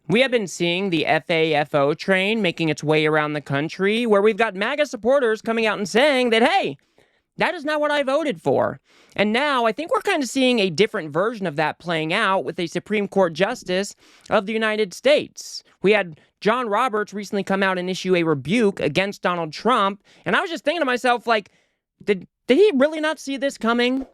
We have been seeing the FAFO train making its way around the country, where we've got MAGA supporters coming out and saying that, hey, that is not what I voted for. And now I think we're kind of seeing a different version of that playing out with a Supreme Court justice of the United States. We had John Roberts recently come out and issue a rebuke against Donald Trump. And I was just thinking to myself, like, did he really not see this coming?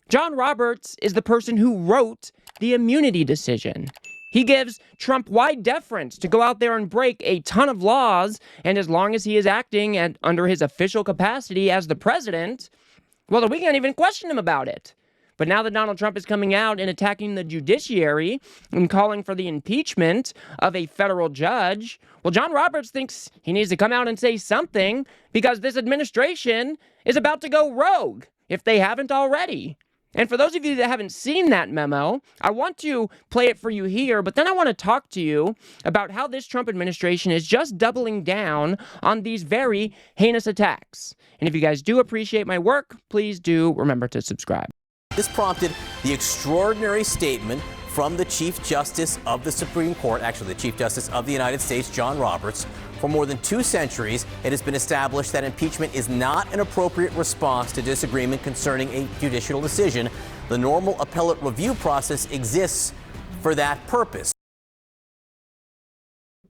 John Roberts is the person who wrote the immunity decision. He gives Trump wide deference to go out there and break a ton of laws, and as long as he is acting under his official capacity as the president, well, we can't even question him about it. But now that Donald Trump is coming out and attacking the judiciary and calling for the impeachment of a federal judge, well, John Roberts thinks he needs to come out and say something because this administration is about to go rogue, if they haven't already. And for those of you that haven't seen that memo, I want to play it for you here, but then I want to talk to you about how this Trump administration is just doubling down on these very heinous attacks. And if you guys do appreciate my work, please do remember to subscribe. This prompted the extraordinary statement from the Chief Justice of the Supreme Court, actually the Chief Justice of the United States, John Roberts. For more than 2 centuries, it has been established that impeachment is not an appropriate response to disagreement concerning a judicial decision. The normal appellate review process exists for that purpose.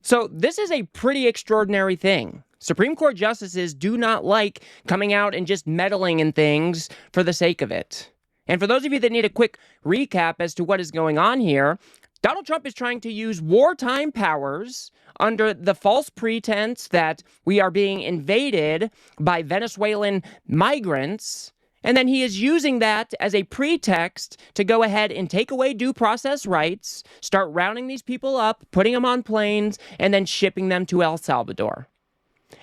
So this is a pretty extraordinary thing. Supreme Court justices do not like coming out and just meddling in things for the sake of it. And for those of you that need a quick recap as to what is going on here, Donald Trump is trying to use wartime powers under the false pretense that we are being invaded by Venezuelan migrants. And then he is using that as a pretext to go ahead and take away due process rights, start rounding these people up, putting them on planes, and then shipping them to El Salvador.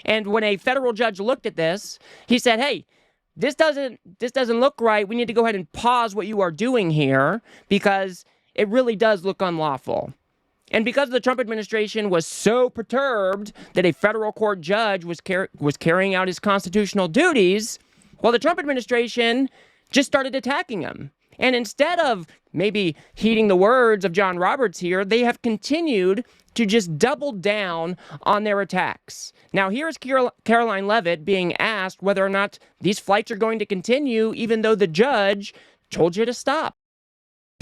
And when a federal judge looked at this, he said, hey, this doesn't look right. We need to go ahead and pause what you are doing here because it really does look unlawful. And because the Trump administration was so perturbed that a federal court judge was carrying out his constitutional duties, well, the Trump administration just started attacking him. And instead of maybe heeding the words of John Roberts here, they have continued to just double down on their attacks. Now, here is Caroline Leavitt being asked whether or not these flights are going to continue, even though the judge told you to stop.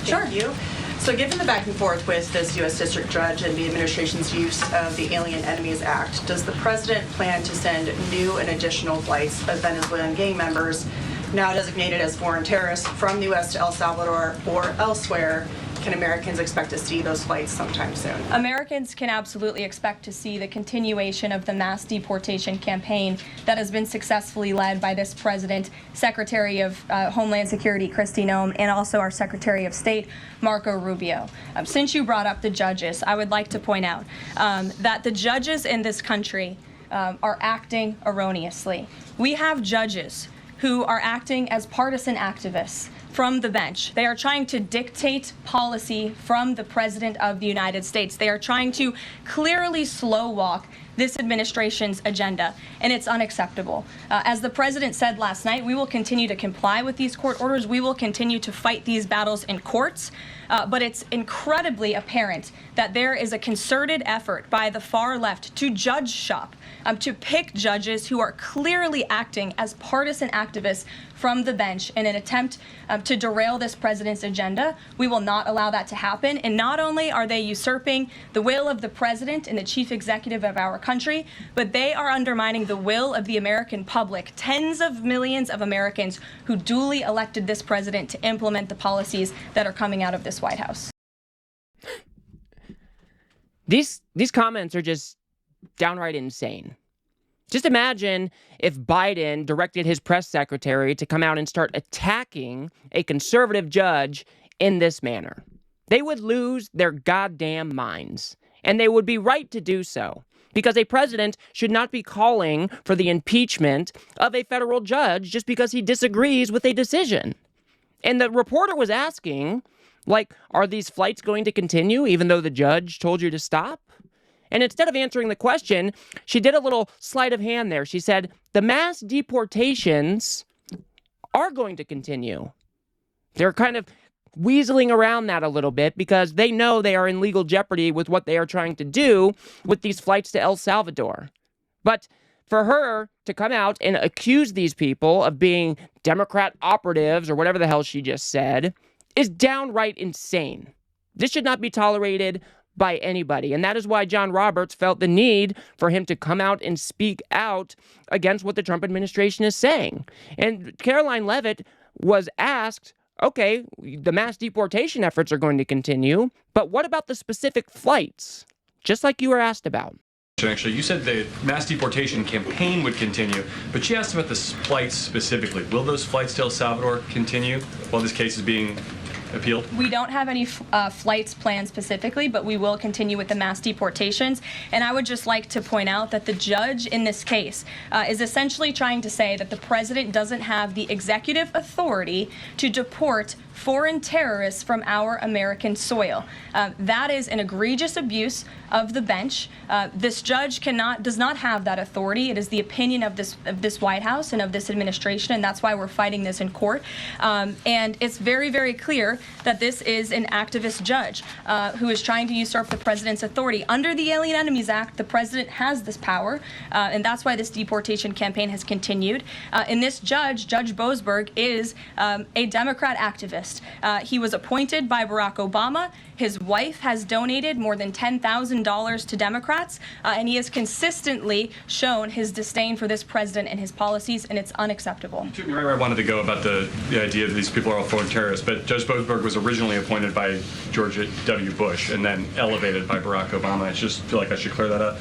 Sure. Thank you. So given the back and forth with this U.S. District Judge and the administration's use of the Alien Enemies Act, does the president plan to send new and additional flights of Venezuelan gang members, now designated as foreign terrorists, from the U.S. to El Salvador or elsewhere? Can Americans expect to see those flights sometime soon? Americans can absolutely expect to see the continuation of the mass deportation campaign that has been successfully led by this president, Secretary of Homeland Security Kristi Noem, and also our Secretary of State, Marco Rubio. Since you brought up the judges, I would like to point out that the judges in this country are acting erroneously. We have judges who are acting as partisan activists from the bench. They are trying to dictate policy from the President of the United States. They are trying to clearly slow walk this administration's agenda, and it's unacceptable. As the President said last night, we will continue to comply with these court orders. We will continue to fight these battles in courts, but it's incredibly apparent that there is a concerted effort by the far left to judge shop, to pick judges who are clearly acting as partisan activists from the bench in an attempt to derail this president's agenda. We will not allow that to happen. And not only are they usurping the will of the president and the chief executive of our country, but they are undermining the will of the American public, tens of millions of Americans who duly elected this president to implement the policies that are coming out of this White House. These comments are just downright insane. Just imagine if Biden directed his press secretary to come out and start attacking a conservative judge in this manner. They would lose their goddamn minds, and they would be right to do so, because a president should not be calling for the impeachment of a federal judge just because he disagrees with a decision. And the reporter was asking, like, are these flights going to continue even though the judge told you to stop? And instead of answering the question, she did a little sleight of hand there. She said, the mass deportations are going to continue. They're kind of weaseling around that a little bit because they know they are in legal jeopardy with what they are trying to do with these flights to El Salvador. But for her to come out and accuse these people of being Democrat operatives or whatever the hell she just said is downright insane. This should not be tolerated by anybody. And that is why John Roberts felt the need for him to come out and speak out against what the Trump administration is saying. And Caroline Leavitt was asked, okay, the mass deportation efforts are going to continue, but what about the specific flights? Just like you were asked about. Actually, you said the mass deportation campaign would continue, but she asked about the flights specifically. Will those flights to El Salvador continue while this case is being appealed? We don't have any flights planned specifically, but we will continue with the mass deportations. And I would just like to point out that the judge in this case is essentially trying to say that the president doesn't have the executive authority to deport foreign terrorists from our American soil. That is an egregious abuse of the bench. This judge does not have that authority. It is the opinion of this White House and of this administration, and that's why we're fighting this in court. And it's very, very clear that this is an activist judge who is trying to usurp the president's authority. Under the Alien Enemies Act, the president has this power, and that's why this deportation campaign has continued. And this judge, Judge Boasberg, is a Democrat activist. He was appointed by Barack Obama. His wife has donated more than $10,000 to Democrats, and he has consistently shown his disdain for this president and his policies, and it's unacceptable. You took me right where I wanted to go about the idea that these people are all foreign terrorists, but Judge Boasberg was originally appointed by George W. Bush and then elevated by Barack Obama. I just feel like I should clear that up.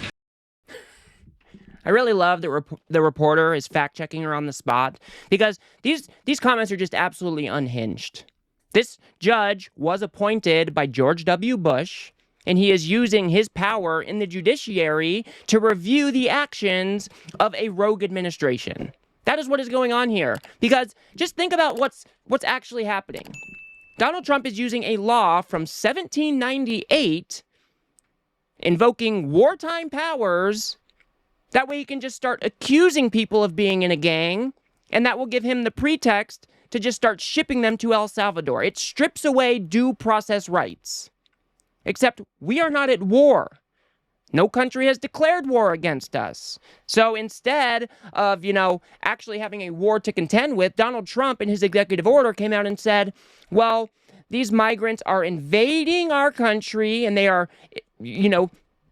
I really love that the reporter is fact-checking her on the spot because these comments are just absolutely unhinged. This judge was appointed by George W. Bush, and he is using his power in the judiciary to review the actions of a rogue administration. That is what is going on here. Because just think about what's actually happening. Donald Trump is using a law from 1798 invoking wartime powers. That way he can just start accusing people of being in a gang, and that will give him the pretext to just start shipping them to El Salvador. It strips away due process rights. Except we are not at war. No country has declared war against us. So instead of, actually having a war to contend with, Donald Trump in his executive order came out and said, well, these migrants are invading our country and they are,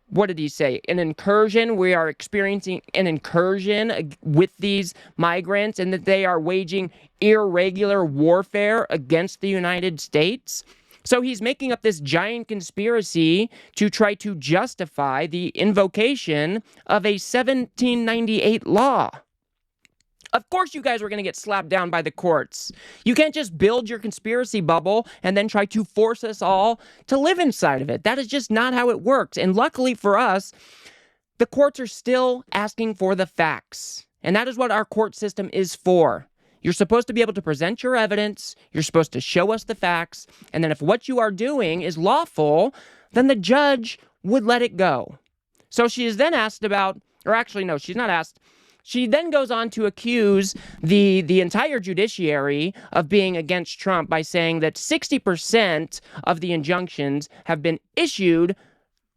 what did he say? An incursion. We are experiencing an incursion with these migrants and that they are waging irregular warfare against the United States. So he's making up this giant conspiracy to try to justify the invocation of a 1798 law. Of course you guys are going to get slapped down by the courts. You can't just build your conspiracy bubble and then try to force us all to live inside of it. That is just not how it works. And luckily for us, the courts are still asking for the facts. And that is what our court system is for. You're supposed to be able to present your evidence. You're supposed to show us the facts. And then if what you are doing is lawful, then the judge would let it go. So she is then asked about, or actually, no, she's not asked. She then goes on to accuse the entire judiciary of being against Trump by saying that 60% of the injunctions have been issued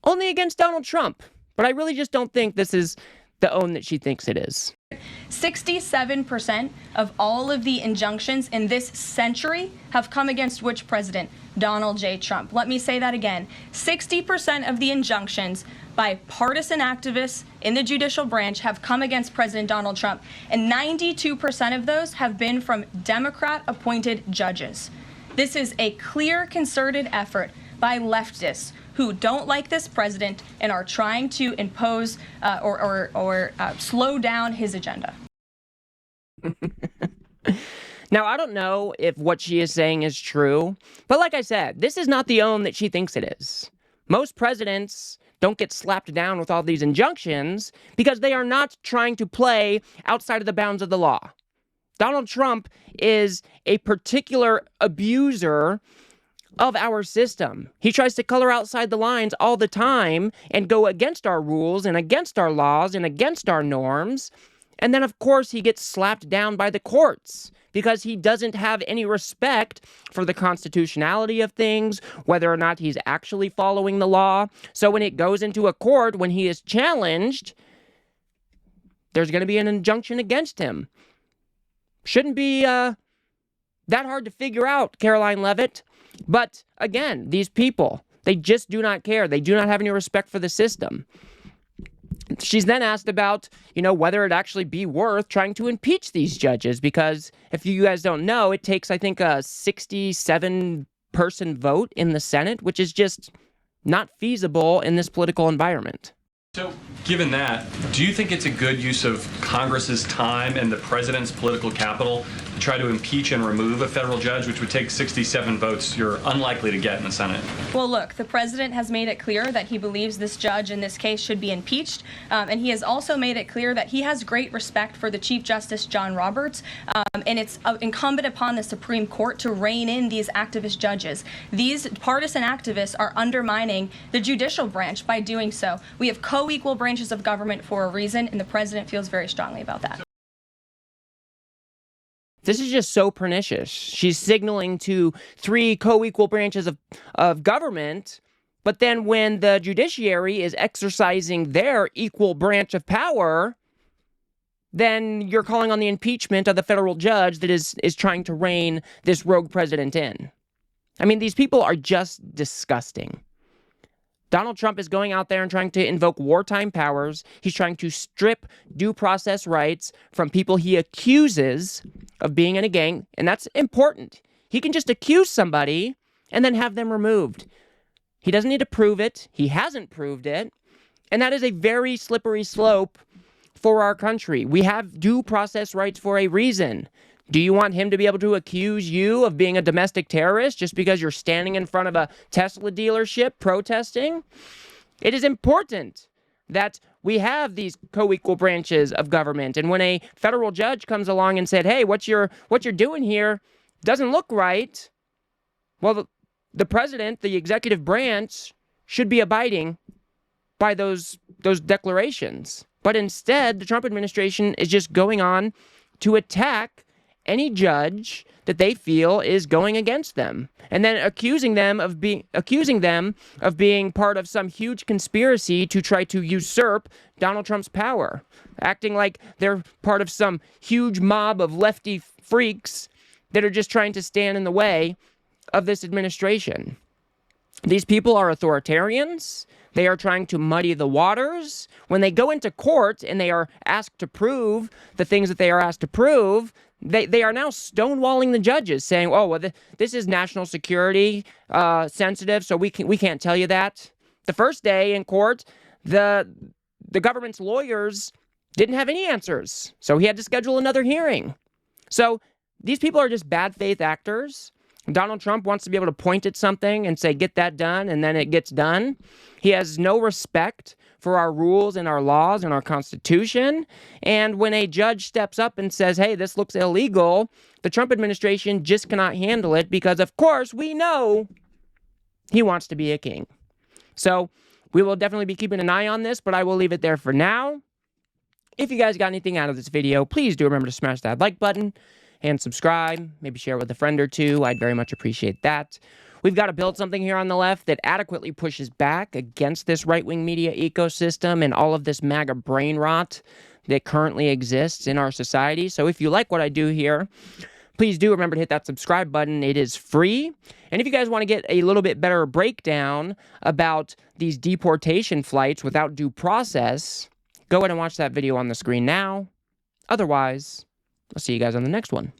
only against Donald Trump. But I really just don't think this is the own that she thinks it is. 67% of all of the injunctions in this century have come against which president? Donald J. Trump. Let me say that again. 60% of the injunctions by partisan activists in the judicial branch have come against President Donald Trump, and 92% of those have been from Democrat-appointed judges. This is a clear, concerted effort by leftists who don't like this president and are trying to impose or slow down his agenda. Now, I don't know if what she is saying is true, but like I said, this is not the own that she thinks it is. Most presidents don't get slapped down with all these injunctions because they are not trying to play outside of the bounds of the law. Donald Trump is a particular abuser of our system. He tries to color outside the lines all the time and go against our rules and against our laws and against our norms. And then, of course, he gets slapped down by the courts because he doesn't have any respect for the constitutionality of things, whether or not he's actually following the law. So when it goes into a court, when he is challenged, there's going to be an injunction against him. Shouldn't be that hard to figure out, Caroline Leavitt. But again, these people, they just do not care. They do not have any respect for the system. She's then asked about, whether it'd actually be worth trying to impeach these judges, because if you guys don't know, it takes, I think, a 67-person vote in the Senate, which is just not feasible in this political environment. So, given that, do you think it's a good use of Congress's time and the president's political capital to try to impeach and remove a federal judge, which would take 67 votes you're unlikely to get in the Senate? Well, look, the president has made it clear that he believes this judge in this case should be impeached, and he has also made it clear that he has great respect for the Chief Justice John Roberts, and it's incumbent upon the Supreme Court to rein in these activist judges. These partisan activists are undermining the judicial branch by doing so. We have co-equal branches of government for a reason, and the president feels very strongly about that. This is just so pernicious. She's signaling to 3 co-equal branches of government, but then when the judiciary is exercising their equal branch of power, then you're calling on the impeachment of the federal judge that is trying to rein this rogue president in. I mean, these people are just disgusting. Donald Trump is going out there and trying to invoke wartime powers. He's trying to strip due process rights from people he accuses of being in a gang, and that's important. He can just accuse somebody and then have them removed. He doesn't need to prove it. He hasn't proved it, and that is a very slippery slope for our country. We have due process rights for a reason. Do you want him to be able to accuse you of being a domestic terrorist just because you're standing in front of a Tesla dealership protesting? It is important that we have these co-equal branches of government. And when a federal judge comes along and said, hey, what you're doing here doesn't look right, well, the president, the executive branch, should be abiding by those declarations. But instead, the Trump administration is just going on to attack any judge that they feel is going against them, and then accusing them of being part of some huge conspiracy to try to usurp Donald Trump's power, acting like they're part of some huge mob of lefty freaks that are just trying to stand in the way of this administration. These people are authoritarians. They are trying to muddy the waters. When they go into court and they are asked to prove the things that they are asked to prove, they are now stonewalling the judges, saying, oh, well, this is national security sensitive, so we can't tell you that. The first day in court, the government's lawyers didn't have any answers, so he had to schedule another hearing. So these people are just bad faith actors. Donald Trump wants to be able to point at something and say, get that done, and then it gets done. He has no respect for our rules and our laws and our Constitution. And when a judge steps up and says, hey, this looks illegal, the Trump administration just cannot handle it because, of course, we know he wants to be a king. So we will definitely be keeping an eye on this, but I will leave it there for now. If you guys got anything out of this video, please do remember to smash that like button and subscribe. Maybe share it with a friend or two. I'd very much appreciate that. We've got to build something here on the left that adequately pushes back against this right-wing media ecosystem and all of this MAGA brain rot that currently exists in our society. So if you like what I do here, please do remember to hit that subscribe button. It is free. And if you guys want to get a little bit better breakdown about these deportation flights without due process, go ahead and watch that video on the screen now. Otherwise, I'll see you guys on the next one.